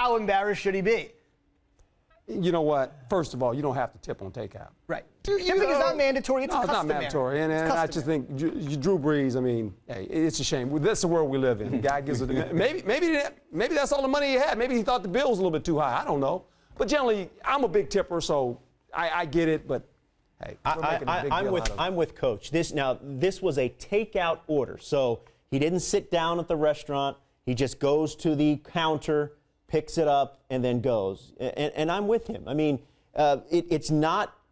how embarrassed should he be? You know what? First of all, you don't have to tip on takeout. Right. Tipping is not mandatory. It's No, it's not customary. mandatory. And I just think Drew Brees, I mean, hey, it's a shame. That's the world we live in. The guy gives it. Maybe that's all the money he had. Maybe he thought the bill was a little bit too high. I don't know. But generally, I'm a big tipper, so I get it. But hey, I'm with Coach. This was a takeout order, so he didn't sit down at the restaurant. He just goes to the counter, picks it up, and then goes. And I'm with him. I mean,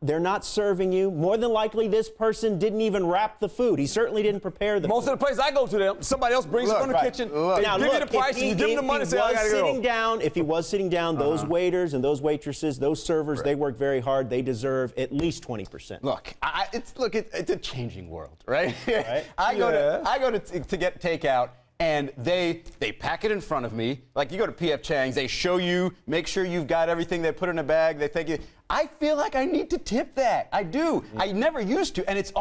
they're not serving you. More than likely, this person didn't even wrap the food. He certainly didn't prepare the food. Most of the places I go to, somebody else brings it from the kitchen. They give you the price, and you give them the money, and say, I gotta go. If he was sitting down, those waiters and those waitresses, those servers, they work very hard. They deserve at least 20%. Look, it's a changing world, right? I go to get takeout. And they pack it in front of me. Like, you go to P.F. Chang's, they show you, make sure you've got everything, they put it in a bag, they thank you. I feel like I need to tip that. I do. I never used to, and it's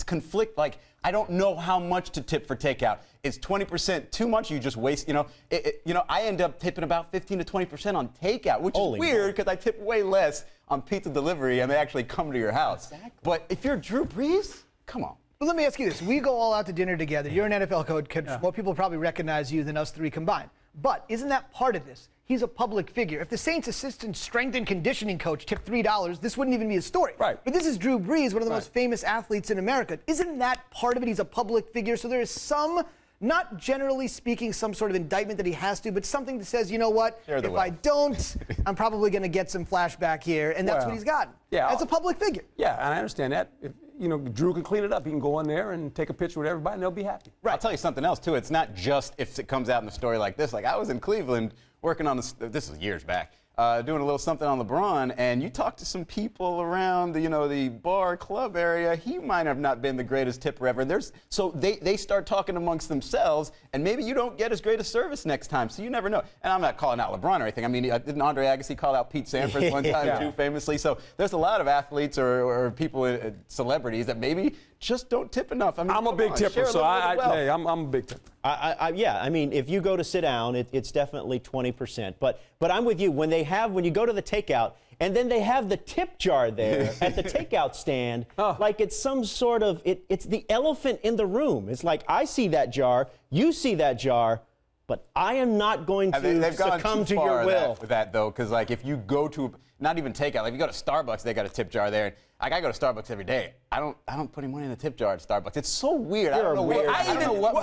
conflict. Like, I don't know how much to tip for takeout. Is 20% too much? You just waste, I end up tipping about 15 to 20% on takeout, which is weird because I tip way less on pizza delivery and they actually come to your house. Exactly. But if you're Drew Brees, come on. But let me ask you this. We go all out to dinner together. You're an NFL coach. More people probably recognize you than us three combined. But isn't that part of this? He's a public figure. If the Saints' assistant strength and conditioning coach tipped $3, this wouldn't even be a story. Right. But this is Drew Brees, one of the most famous athletes in America. Isn't that part of it? He's a public figure. So there is some, not generally speaking, some sort of indictment that he has to, but something that says, you know what, if I don't, I'm probably going to get some flashback here. And that's what he's gotten. Yeah. As a public figure. Yeah, and I understand that. Drew can clean it up. He can go in there and take a picture with everybody, and they'll be happy. Right. I'll tell you something else, too. It's not just if it comes out in a story like this. Like, I was in Cleveland working on this was years back, doing a little something on LeBron, and you talk to some people around the bar club area. He might have not been the greatest tipper ever. So they start talking amongst themselves, and maybe you don't get as great a service next time. So you never know. And I'm not calling out LeBron or anything. I mean, didn't Andre Agassi call out Pete Sampras one time too, famously? So there's a lot of athletes or people, celebrities that maybe just don't tip enough. I mean, I'm a big tipper, so I'm a big tipper. I mean, if you go to sit down, it's definitely 20%. But I'm with you. When you go to the takeout, and then they have the tip jar there at the takeout stand, like it's some sort of, it's the elephant in the room. It's like, I see that jar, you see that jar, but I am not going to succumb to your will. With that, though, because, like, if you go to, not even takeout, like, if you go to Starbucks, they got a tip jar there. Like, I go to Starbucks every day. I don't put any money in the tip jar at Starbucks. It's so weird. I don't know what.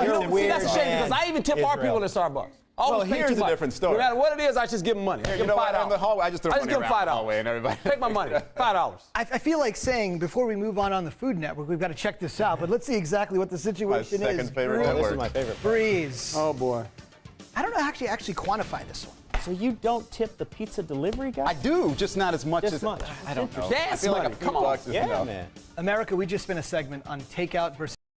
See, that's a shame, because I even tip our people at Starbucks. Well, here's a different story. No matter what it is, I just give them money. I give them $5. In the hallway, I just throw money give them around $5. the hallway and everybody. Take my money. $5. I feel like saying, before we move on the Food Network, we've got to check this out. But let's see exactly what the situation is. My second favorite network. This is my favorite. Brees. Oh, boy. I don't know how to actually quantify this one. So you don't tip the pizza delivery guy? I do, just not as much as much. I don't know. Dance I feel like money. a few bucks is enough. Man. America, we just spent a segment on takeout versus